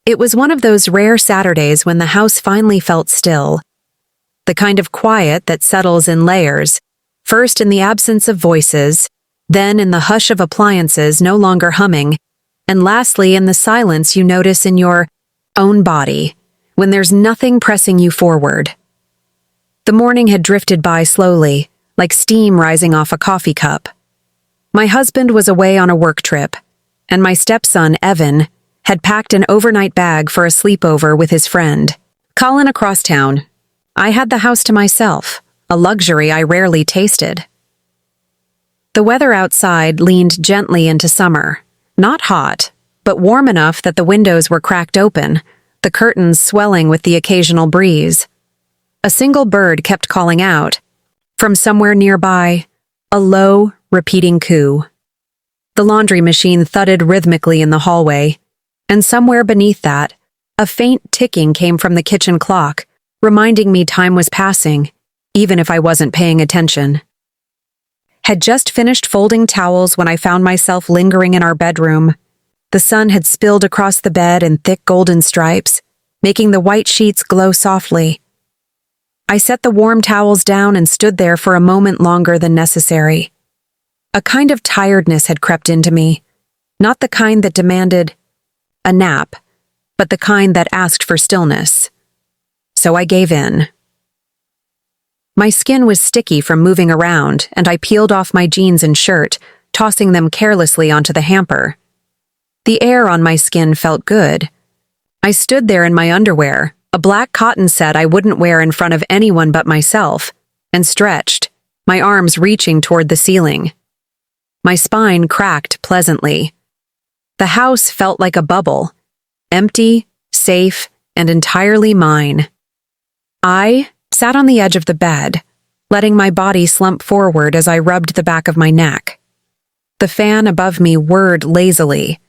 It was one of those rare Saturdays when the house finally felt still. The kind of quiet that settles in layers, first in the absence of voices, then in the hush of appliances no longer humming, and lastly in the silence you notice in your own body, when there's nothing pressing you forward. The morning had drifted by slowly, like steam rising off a coffee cup. My husband was away on a work trip, and my stepson, Evan, had packed an overnight bag for a sleepover with his friend, Colin, across town. I had the house to myself, a luxury I rarely tasted. The weather outside leaned gently into summer, not hot, but warm enough that the windows were cracked open, the curtains swelling with the occasional breeze. A single bird kept calling out. From somewhere nearby, a low, repeating coo. The laundry machine thudded rhythmically in the hallway, and somewhere beneath that, a faint ticking came from the kitchen clock, reminding me time was passing, even if I wasn't paying attention. Had just finished folding towels when I found myself lingering in our bedroom. The sun had spilled across the bed in thick golden stripes, making the white sheets glow softly. I set the warm towels down and stood there for a moment longer than necessary. A kind of tiredness had crept into me, not the kind that demanded a nap, but the kind that asked for stillness. So I gave in. My skin was sticky from moving around, and I peeled off my jeans and shirt, tossing them carelessly onto the hamper. The air on my skin felt good. I stood there in my underwear, a black cotton set I wouldn't wear in front of anyone but myself, and stretched, my arms reaching toward the ceiling. My spine cracked pleasantly. The house felt like a bubble, empty, safe, and entirely mine. I sat on the edge of the bed, letting my body slump forward as I rubbed the back of my neck. The fan above me whirred lazily.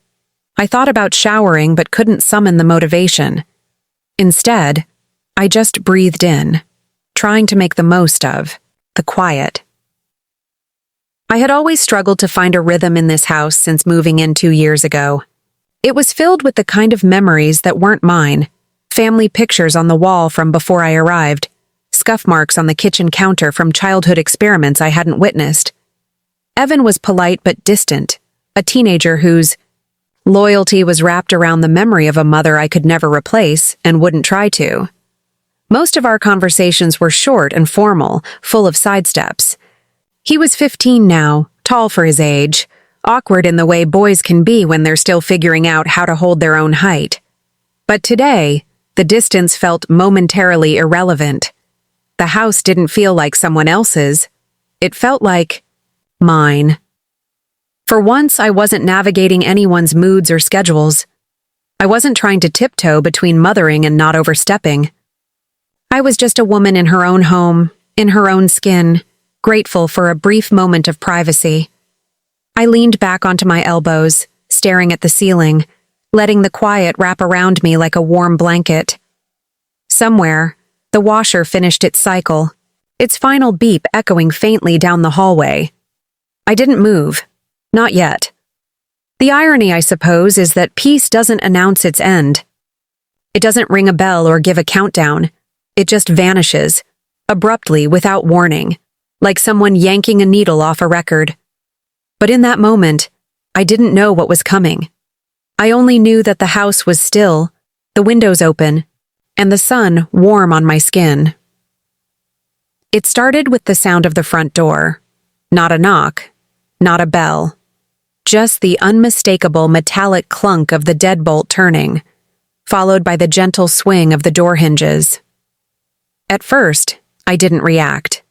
I thought about showering but couldn't summon the motivation. Instead, I just breathed in, trying to make the most of the quiet. I had always struggled to find a rhythm in this house since moving in 2 years ago. It was filled with the kind of memories that weren't mine, family pictures on the wall from before I arrived, scuff marks on the kitchen counter from childhood experiments I hadn't witnessed. Evan was polite but distant, a teenager whose loyalty was wrapped around the memory of a mother I could never replace and wouldn't try to. Most of our conversations were short and formal, full of sidesteps. He was 15 now, tall for his age, awkward in the way boys can be when they're still figuring out how to hold their own height. But today, the distance felt momentarily irrelevant. The house didn't feel like someone else's. It felt like mine. For once, I wasn't navigating anyone's moods or schedules. I wasn't trying to tiptoe between mothering and not overstepping. I was just a woman in her own home, in her own skin, grateful for a brief moment of privacy. I leaned back onto my elbows, staring at the ceiling, letting the quiet wrap around me like a warm blanket. Somewhere, the washer finished its cycle, its final beep echoing faintly down the hallway. I didn't move. Not yet. The irony, I suppose, is that peace doesn't announce its end. It doesn't ring a bell or give a countdown. It just vanishes, abruptly, without warning, like someone yanking a needle off a record. But in that moment, I didn't know what was coming. I only knew that the house was still, the windows open, and the sun warm on my skin. It started with the sound of the front door. Not a knock, not a bell. Just the unmistakable metallic clunk of the deadbolt turning, followed by the gentle swing of the door hinges. At first, I didn't react.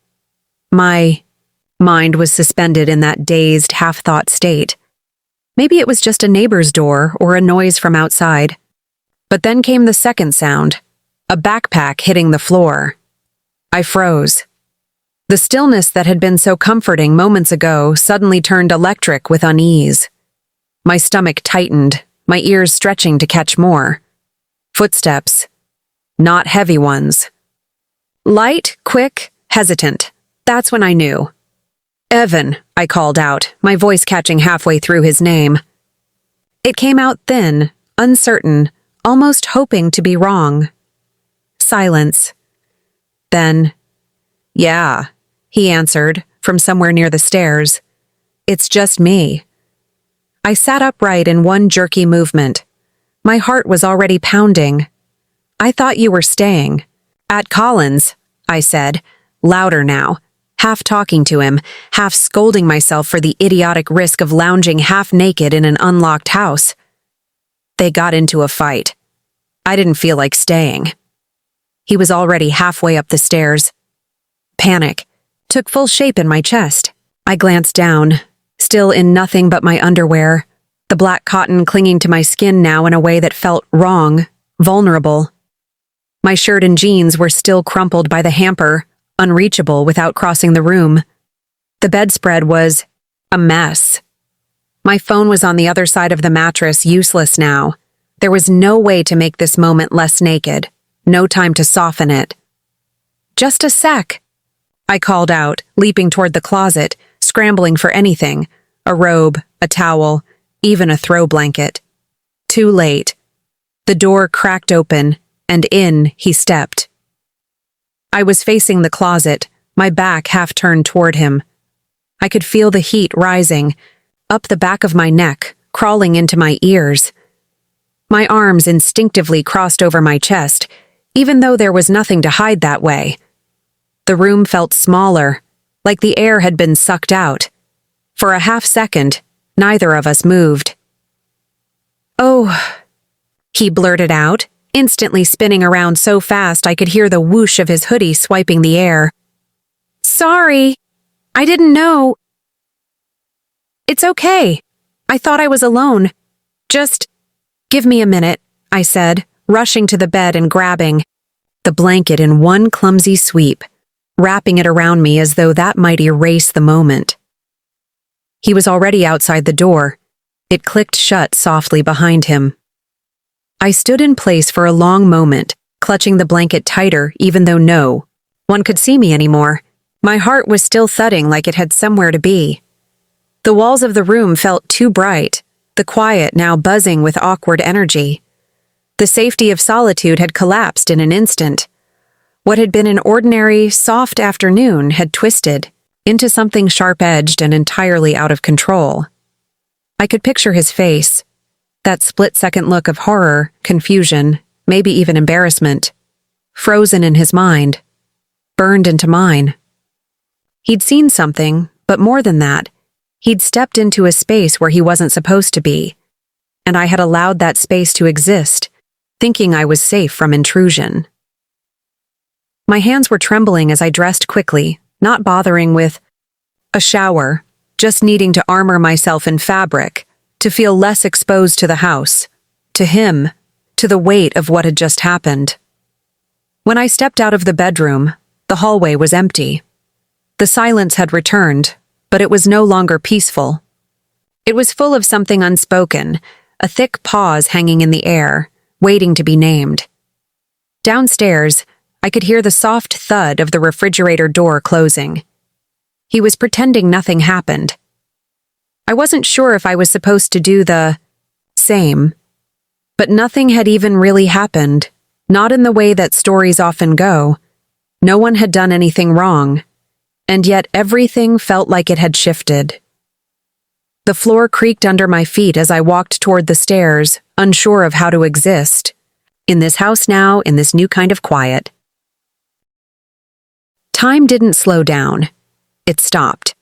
My mind was suspended in that dazed, half-thought state. Maybe it was just a neighbor's door or a noise from outside. But then came the second sound, a backpack hitting the floor. I froze. The stillness that had been so comforting moments ago suddenly turned electric with unease. My stomach tightened, my ears stretching to catch more. Footsteps. Not heavy ones. Light, quick, hesitant. That's when I knew. "Evan," I called out, my voice catching halfway through his name. It came out thin, uncertain, almost hoping to be wrong. Silence. Then, "Yeah," he answered from somewhere near the stairs. "It's just me." I sat upright in one jerky movement. My heart was already pounding. "I thought you were staying." "At Colin's," I said, louder now, half talking to him, half scolding myself for the idiotic risk of lounging half-naked in an unlocked house. "They got into a fight. I didn't feel like staying." He was already halfway up the stairs. Panic took full shape in my chest. I glanced down, still in nothing but my underwear, the black cotton clinging to my skin now in a way that felt wrong, vulnerable. My shirt and jeans were still crumpled by the hamper, unreachable without crossing the room. The bedspread was a mess. My phone was on the other side of the mattress, useless now. There was no way to make this moment less naked, no time to soften it. "Just a sec," I called out, leaping toward the closet, scrambling for anything, a robe, a towel, even a throw blanket. Too late. The door cracked open, and in he stepped. I was facing the closet, my back half turned toward him. I could feel the heat rising, up the back of my neck, crawling into my ears. My arms instinctively crossed over my chest, even though there was nothing to hide that way. The room felt smaller, like the air had been sucked out. For a half second, neither of us moved. "Oh," he blurted out, instantly spinning around so fast I could hear the whoosh of his hoodie swiping the air. "Sorry, I didn't know." "It's okay. I thought I was alone. Just give me a minute," I said, rushing to the bed and grabbing the blanket in one clumsy sweep, wrapping it around me as though that might erase the moment. He was already outside the door. It clicked shut softly behind him. I stood in place for a long moment, clutching the blanket tighter even though no one could see me anymore. My heart was still thudding like it had somewhere to be. The walls of the room felt too bright, the quiet now buzzing with awkward energy. The safety of solitude had collapsed in an instant. What had been an ordinary, soft afternoon had twisted into something sharp-edged and entirely out of control. I could picture his face, that split-second look of horror, confusion, maybe even embarrassment, frozen in his mind, burned into mine. He'd seen something, but more than that, he'd stepped into a space where he wasn't supposed to be, and I had allowed that space to exist, thinking I was safe from intrusion. My hands were trembling as I dressed quickly, not bothering with a shower, just needing to armor myself in fabric, to feel less exposed to the house, to him, to the weight of what had just happened. When I stepped out of the bedroom, the hallway was empty. The silence had returned, but it was no longer peaceful. It was full of something unspoken, a thick pause hanging in the air, waiting to be named. Downstairs, I could hear the soft thud of the refrigerator door closing. He was pretending nothing happened. I wasn't sure if I was supposed to do the same, but nothing had even really happened, not in the way that stories often go. No one had done anything wrong, and yet everything felt like it had shifted. The floor creaked under my feet as I walked toward the stairs, unsure of how to exist. In this house now, in this new kind of quiet. Time didn't slow down. It stopped.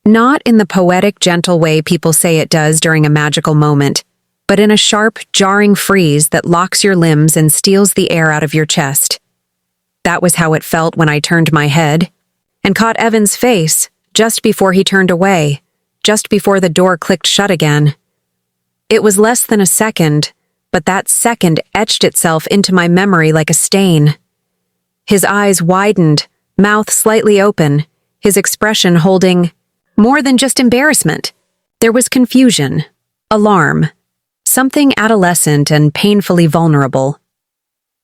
Not in the poetic, gentle way people say it does during a magical moment, but in a sharp, jarring freeze that locks your limbs and steals the air out of your chest. That was how it felt when I turned my head and caught Evan's face just before he turned away, just before the door clicked shut again. It was less than a second, but that second etched itself into my memory like a stain. His eyes widened, mouth slightly open, his expression holding more than just embarrassment. There was confusion, alarm, something adolescent and painfully vulnerable.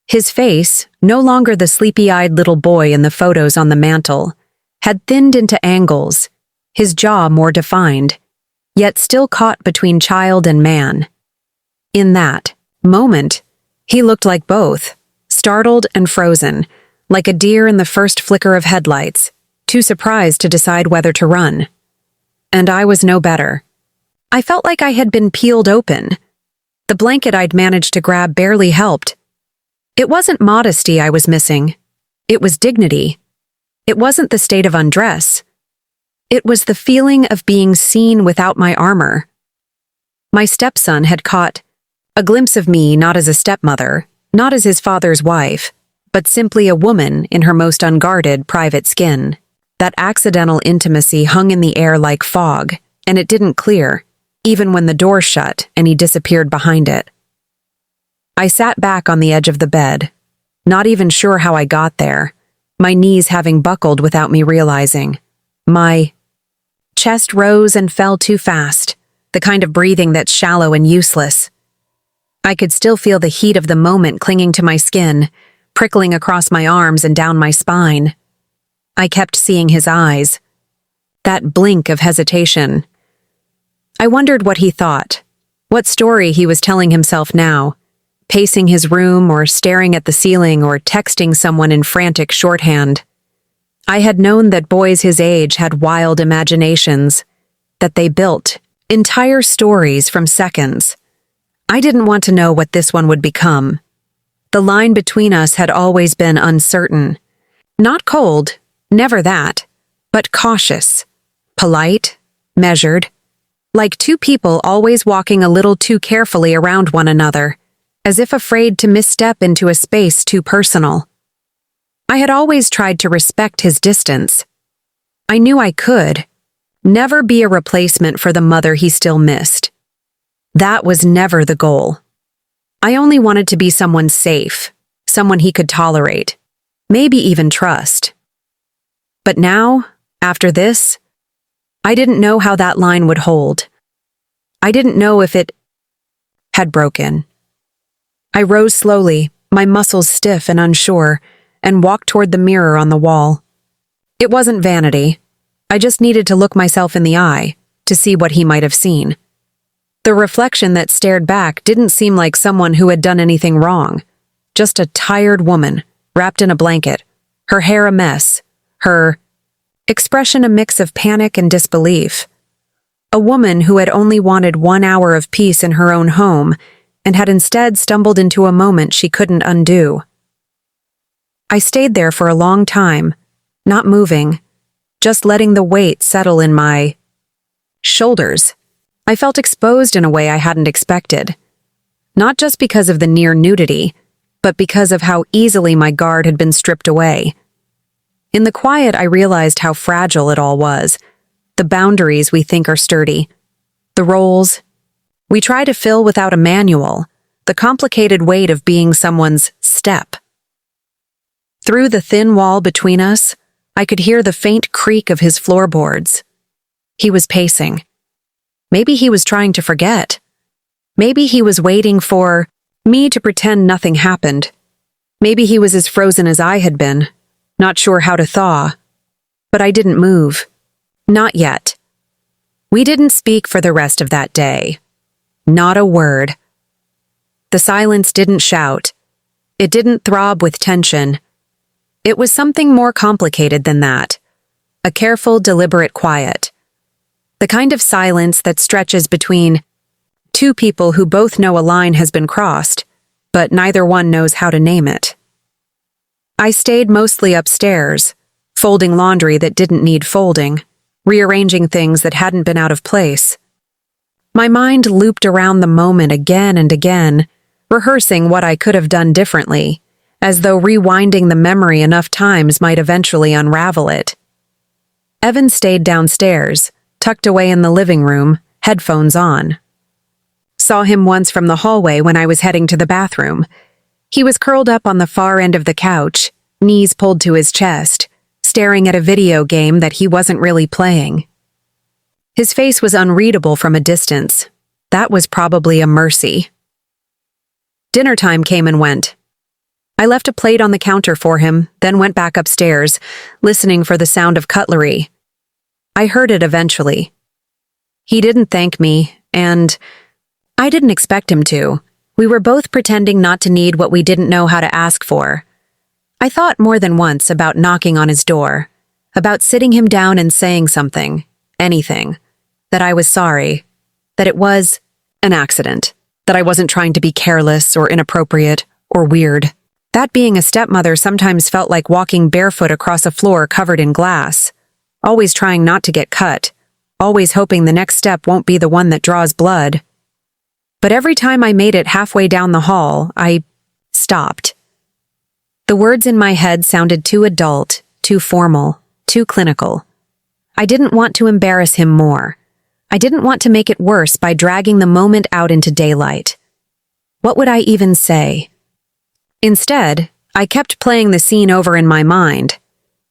His face, no longer the sleepy-eyed little boy in the photos on the mantel, had thinned into angles, his jaw more defined, yet still caught between child and man. In that, moment, he looked like both, startled and frozen, like a deer in the first flicker of headlights, too surprised to decide whether to run. And I was no better. I felt like I had been peeled open. The blanket I'd managed to grab barely helped. It wasn't modesty I was missing. It was dignity. It wasn't the state of undress. It was the feeling of being seen without my armor. My stepson had caught a glimpse of me not as a stepmother, not as his father's wife, but simply a woman in her most unguarded private skin. That accidental intimacy hung in the air like fog, and it didn't clear, even when the door shut and he disappeared behind it. I sat back on the edge of the bed, not even sure how I got there, my knees having buckled without me realizing. My chest rose and fell too fast, the kind of breathing that's shallow and useless. I could still feel the heat of the moment clinging to my skin, prickling across my arms and down my spine. I kept seeing his eyes, that blink of hesitation. I wondered what he thought, what story he was telling himself now, pacing his room or staring at the ceiling or texting someone in frantic shorthand. I had known that boys his age had wild imaginations, that they built entire stories from seconds. I didn't want to know what this one would become. The line between us had always been uncertain. Not cold, never that, but cautious, polite, measured, like two people always walking a little too carefully around one another, as if afraid to misstep into a space too personal. I had always tried to respect his distance. I knew I could never be a replacement for the mother he still missed. That was never the goal. I only wanted to be someone safe, someone he could tolerate, maybe even trust. But now, after this, I didn't know how that line would hold. I didn't know if it had broken. I rose slowly, my muscles stiff and unsure, and walked toward the mirror on the wall. It wasn't vanity. I just needed to look myself in the eye to see what he might have seen. The reflection that stared back didn't seem like someone who had done anything wrong. Just a tired woman, wrapped in a blanket, her hair a mess, her expression a mix of panic and disbelief. A woman who had only wanted 1 hour of peace in her own home and had instead stumbled into a moment she couldn't undo. I stayed there for a long time, not moving, just letting the weight settle in my shoulders. I felt exposed in a way I hadn't expected. Not just because of the near nudity, but because of how easily my guard had been stripped away. In the quiet, I realized how fragile it all was. The boundaries we think are sturdy. The roles we try to fill without a manual. The complicated weight of being someone's step. Through the thin wall between us, I could hear the faint creak of his floorboards. He was pacing. Maybe he was trying to forget. Maybe he was waiting for me to pretend nothing happened. Maybe he was as frozen as I had been, not sure how to thaw. But I didn't move. Not yet. We didn't speak for the rest of that day. Not a word. The silence didn't shout. It didn't throb with tension. It was something more complicated than that. A careful, deliberate quiet. The kind of silence that stretches between two people who both know a line has been crossed, but neither one knows how to name it. I stayed mostly upstairs, folding laundry that didn't need folding, rearranging things that hadn't been out of place. My mind looped around the moment again and again, rehearsing what I could have done differently, as though rewinding the memory enough times might eventually unravel it. Evan stayed downstairs, tucked away in the living room, headphones on. Saw him once from the hallway when I was heading to the bathroom. He was curled up on the far end of the couch, knees pulled to his chest, staring at a video game that he wasn't really playing. His face was unreadable from a distance. That was probably a mercy. Dinner time came and went. I left a plate on the counter for him, then went back upstairs, listening for the sound of cutlery. I heard it eventually. He didn't thank me, and I didn't expect him to. We were both pretending not to need what we didn't know how to ask for. I thought more than once about knocking on his door, about sitting him down and saying something, anything, that I was sorry, that it was an accident, that I wasn't trying to be careless or inappropriate or weird. That being a stepmother sometimes felt like walking barefoot across a floor covered in glass, always trying not to get cut, always hoping the next step won't be the one that draws blood. But every time I made it halfway down the hall, I stopped. The words in my head sounded too adult, too formal, too clinical. I didn't want to embarrass him more. I didn't want to make it worse by dragging the moment out into daylight. What would I even say? Instead, I kept playing the scene over in my mind.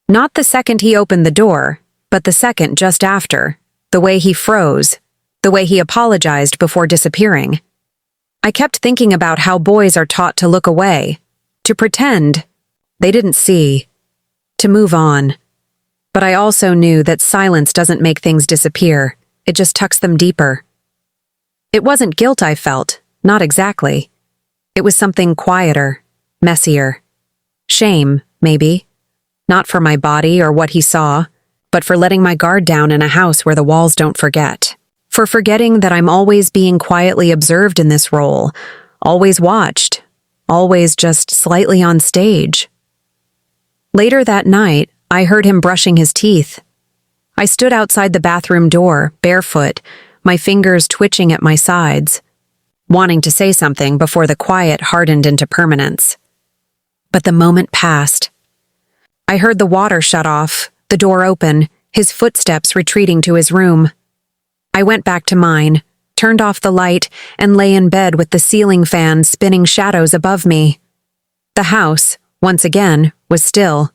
Not the second he opened the door, but the second just after, the way he froze, the way he apologized before disappearing. I kept thinking about how boys are taught to look away, to pretend they didn't see, to move on. But I also knew that silence doesn't make things disappear, it just tucks them deeper. It wasn't guilt I felt, not exactly. It was something quieter, messier. Shame, maybe. Not for my body or what he saw, but for letting my guard down in a house where the walls don't forget. For forgetting that I'm always being quietly observed in this role, always watched, always just slightly on stage. Later that night, I heard him brushing his teeth. I stood outside the bathroom door, barefoot, my fingers twitching at my sides, wanting to say something before the quiet hardened into permanence. But the moment passed. I heard the water shut off, the door open, his footsteps retreating to his room. I went back to mine, turned off the light, and lay in bed with the ceiling fan spinning shadows above me. The house, once again, was still,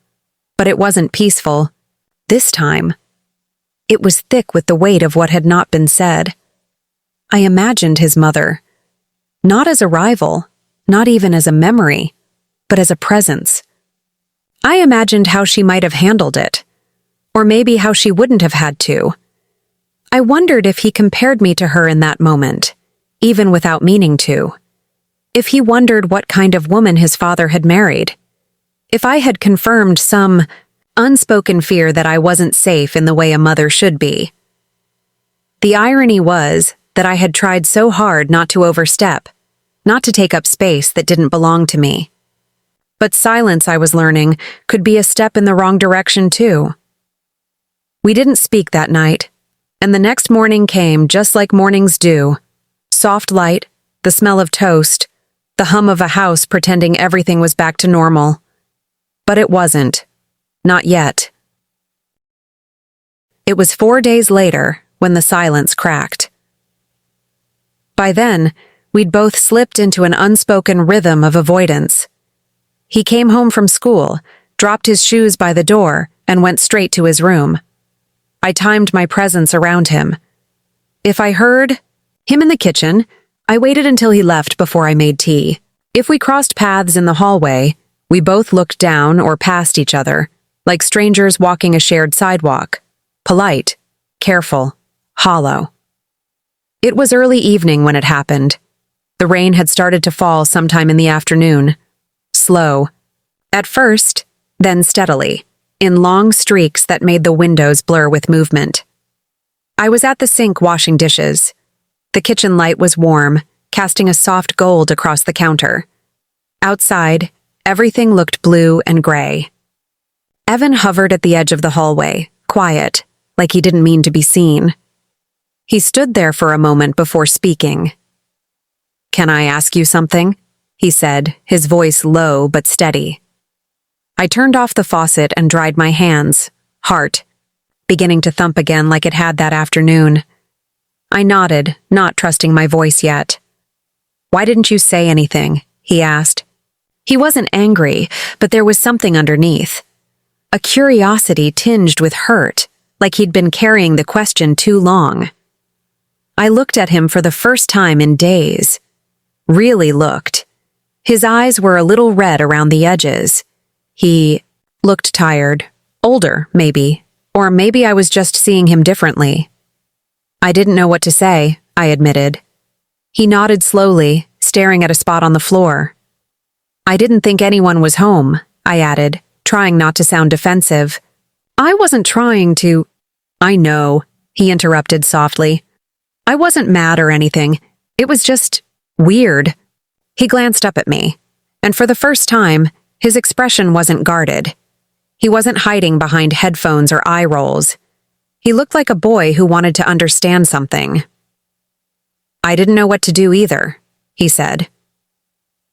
but it wasn't peaceful. This time, it was thick with the weight of what had not been said. I imagined his mother, not as a rival, not even as a memory, but as a presence. I imagined how she might have handled it, or maybe how she wouldn't have had to. I wondered if he compared me to her in that moment, even without meaning to. If he wondered what kind of woman his father had married. If I had confirmed some unspoken fear that I wasn't safe in the way a mother should be. The irony was that I had tried so hard not to overstep, not to take up space that didn't belong to me. But silence, I was learning, could be a step in the wrong direction too. We didn't speak that night, and the next morning came just like mornings do. Soft light, the smell of toast, the hum of a house pretending everything was back to normal. But it wasn't. Not yet. It was 4 days later when the silence cracked. By then, we'd both slipped into an unspoken rhythm of avoidance. He came home from school, dropped his shoes by the door, and went straight to his room. I timed my presence around him. If I heard him in the kitchen, I waited until he left before I made tea. If we crossed paths in the hallway, we both looked down or past each other, like strangers walking a shared sidewalk. Polite, careful, hollow. It was early evening when it happened. The rain had started to fall sometime in the afternoon. Slow. At first, then steadily, in long streaks that made the windows blur with movement. I was at the sink washing dishes. The kitchen light was warm, casting a soft gold across the counter. Outside, everything looked blue and gray. Evan hovered at the edge of the hallway, quiet, like he didn't mean to be seen. He stood there for a moment before speaking. "Can I ask you something?" he said, his voice low but steady. I turned off the faucet and dried my hands, heart, beginning to thump again like it had that afternoon. I nodded, not trusting my voice yet. "Why didn't you say anything?" he asked. He wasn't angry, but there was something underneath. A curiosity tinged with hurt, like he'd been carrying the question too long. I looked at him for the first time in days. Really looked. His eyes were a little red around the edges. He looked tired, older, maybe, or maybe I was just seeing him differently. I didn't know what to say, I admitted. He nodded slowly, staring at a spot on the floor. I didn't think anyone was home, I added, trying not to sound defensive. I wasn't trying to— I know, he interrupted softly. I wasn't mad or anything. It was just weird. He glanced up at me, and for the first time, his expression wasn't guarded. He wasn't hiding behind headphones or eye rolls. He looked like a boy who wanted to understand something. I didn't know what to do either, he said.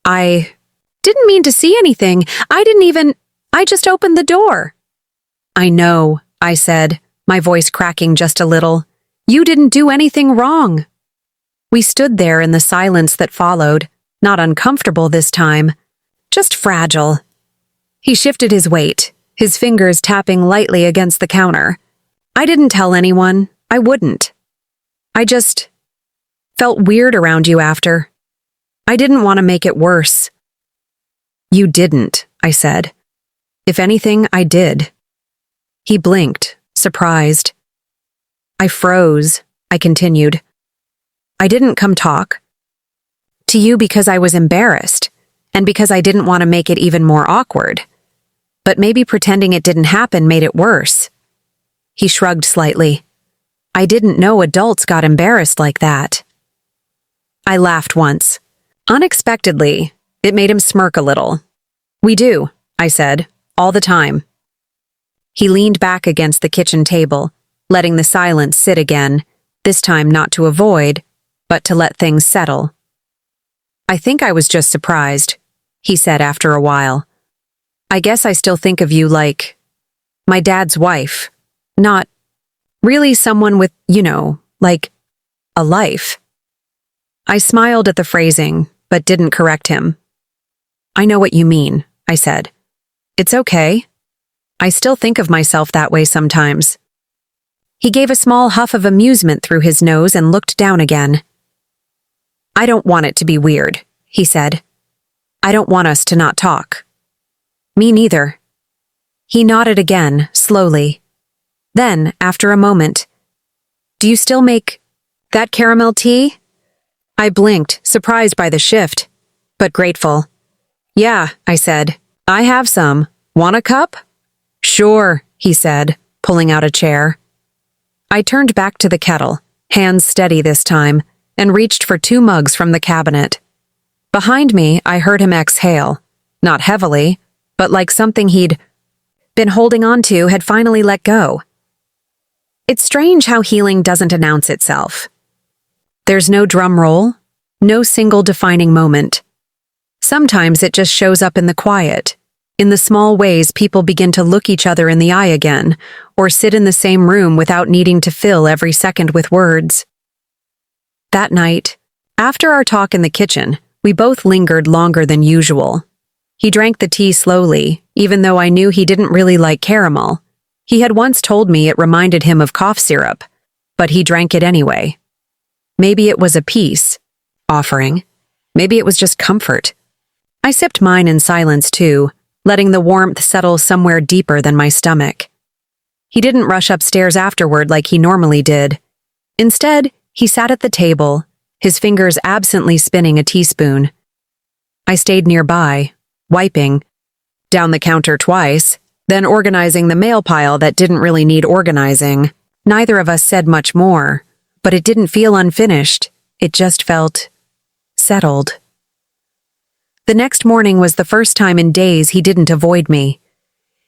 I didn't mean to see anything. I just opened the door. I know, I said, my voice cracking just a little. You didn't do anything wrong. We stood there in the silence that followed, not uncomfortable this time, just fragile. He shifted his weight, his fingers tapping lightly against the counter. I didn't tell anyone. I wouldn't. I just felt weird around you after. I didn't want to make it worse. You didn't, I said. If anything, I did. He blinked, surprised. I froze, I continued. I didn't come talk to you because I was embarrassed, and because I didn't want to make it even more awkward. But maybe pretending it didn't happen made it worse. He shrugged slightly. I didn't know adults got embarrassed like that. I laughed once. Unexpectedly, it made him smirk a little. We do, I said, all the time. He leaned back against the kitchen table, letting the silence sit again, this time not to avoid, but to let things settle. I think I was just surprised, he said after a while. I guess I still think of you like my dad's wife, not really someone with, like a life. I smiled at the phrasing, but didn't correct him. I know what you mean, I said. It's okay. I still think of myself that way sometimes. He gave a small huff of amusement through his nose and looked down again. I don't want it to be weird, he said. I don't want us to not talk. Me neither. He nodded again, slowly. Then, after a moment, do you still make that caramel tea? I blinked, surprised by the shift, but grateful. Yeah, I said. I have some. Want a cup? Sure, he said, pulling out a chair. I turned back to the kettle, hands steady this time, and reached for 2 mugs from the cabinet. Behind me, I heard him exhale, not heavily, but like something he'd been holding on to had finally let go. It's strange how healing doesn't announce itself. There's no drum roll, no single defining moment. Sometimes it just shows up in the quiet, in the small ways people begin to look each other in the eye again, or sit in the same room without needing to fill every second with words. That night, after our talk in the kitchen, we both lingered longer than usual. He drank the tea slowly, even though I knew he didn't really like caramel. He had once told me it reminded him of cough syrup, but he drank it anyway. Maybe it was a peace offering. Maybe it was just comfort. I sipped mine in silence too, letting the warmth settle somewhere deeper than my stomach. He didn't rush upstairs afterward like he normally did. Instead, he sat at the table, his fingers absently spinning a teaspoon. I stayed nearby, wiping down the counter twice, then organizing the mail pile that didn't really need organizing. Neither of us said much more, but it didn't feel unfinished. It just felt settled. The next morning was the first time in days he didn't avoid me.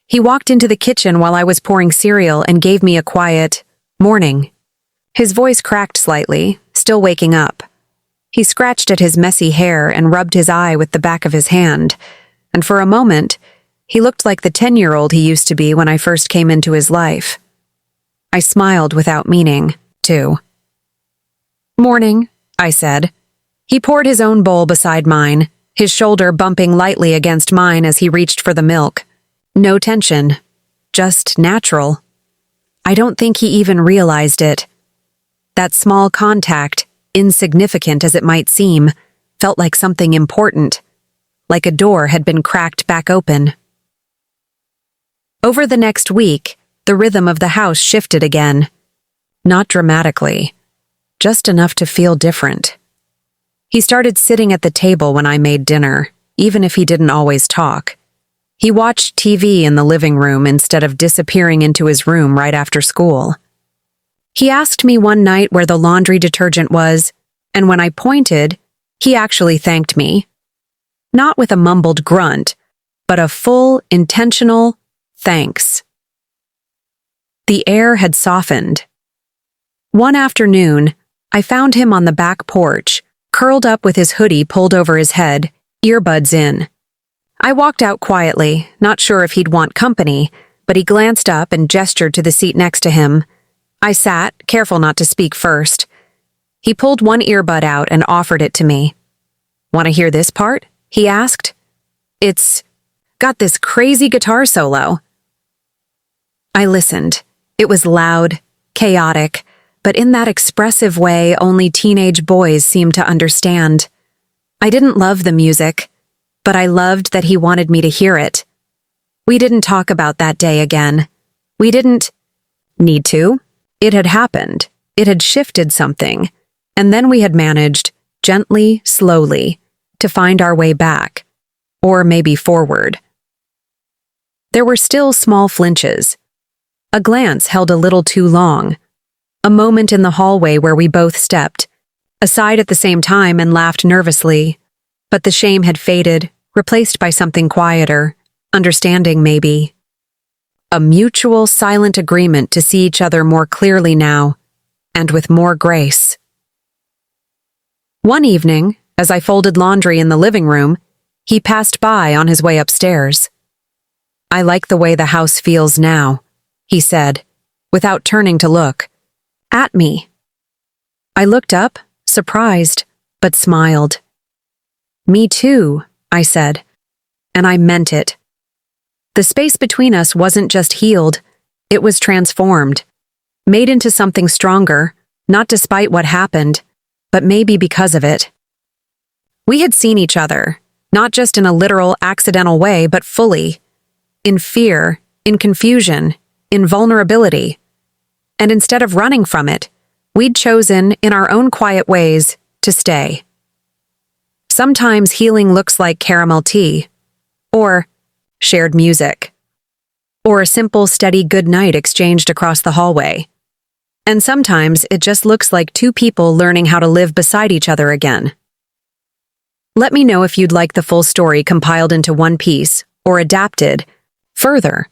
He walked into the kitchen while I was pouring cereal and gave me a quiet, "Morning." His voice cracked slightly, still waking up. He scratched at his messy hair and rubbed his eye with the back of his hand, and for a moment, he looked like the 10-year-old he used to be when I first came into his life. I smiled without meaning, too. "Morning," I said. He poured his own bowl beside mine, his shoulder bumping lightly against mine as he reached for the milk. No tension, just natural. I don't think he even realized it. That small contact, insignificant as it might seem, felt like something important, like a door had been cracked back open. Over the next week, the rhythm of the house shifted again. Not dramatically, just enough to feel different. He started sitting at the table when I made dinner, even if he didn't always talk. He watched TV in the living room instead of disappearing into his room right after school. He asked me one night where the laundry detergent was, and when I pointed, he actually thanked me. Not with a mumbled grunt, but a full, intentional thanks. The air had softened. One afternoon, I found him on the back porch, curled up with his hoodie pulled over his head, earbuds in. I walked out quietly, not sure if he'd want company, but he glanced up and gestured to the seat next to him. I sat, careful not to speak first. He pulled one earbud out and offered it to me. "Want to hear this part?" he asked. "It's got this crazy guitar solo." I listened. It was loud, chaotic, but in that expressive way only teenage boys seem to understand. I didn't love the music, but I loved that he wanted me to hear it. We didn't talk about that day again. We didn't need to. It had happened. It had shifted something. And then we had managed, gently, slowly, to find our way back. Or maybe forward. There were still small flinches. A glance held a little too long. A moment in the hallway where we both stepped, aside at the same time and laughed nervously. But the shame had faded, replaced by something quieter, understanding maybe. A mutual, silent agreement to see each other more clearly now, and with more grace. One evening, as I folded laundry in the living room, he passed by on his way upstairs. "I like the way the house feels now," he said, without turning to look. At me. I looked up, surprised, but smiled. "Me too," I said, and I meant it. The space between us wasn't just healed, it was transformed, made into something stronger, not despite what happened, but maybe because of it. We had seen each other, not just in a literal, accidental way, but fully. In fear, in confusion, in vulnerability. And instead of running from it, we'd chosen, in our own quiet ways, to stay. Sometimes healing looks like caramel tea, or shared music, or a simple, steady good night exchanged across the hallway. And sometimes it just looks like two people learning how to live beside each other again. Let me know if you'd like the full story compiled into one piece, or adapted, further,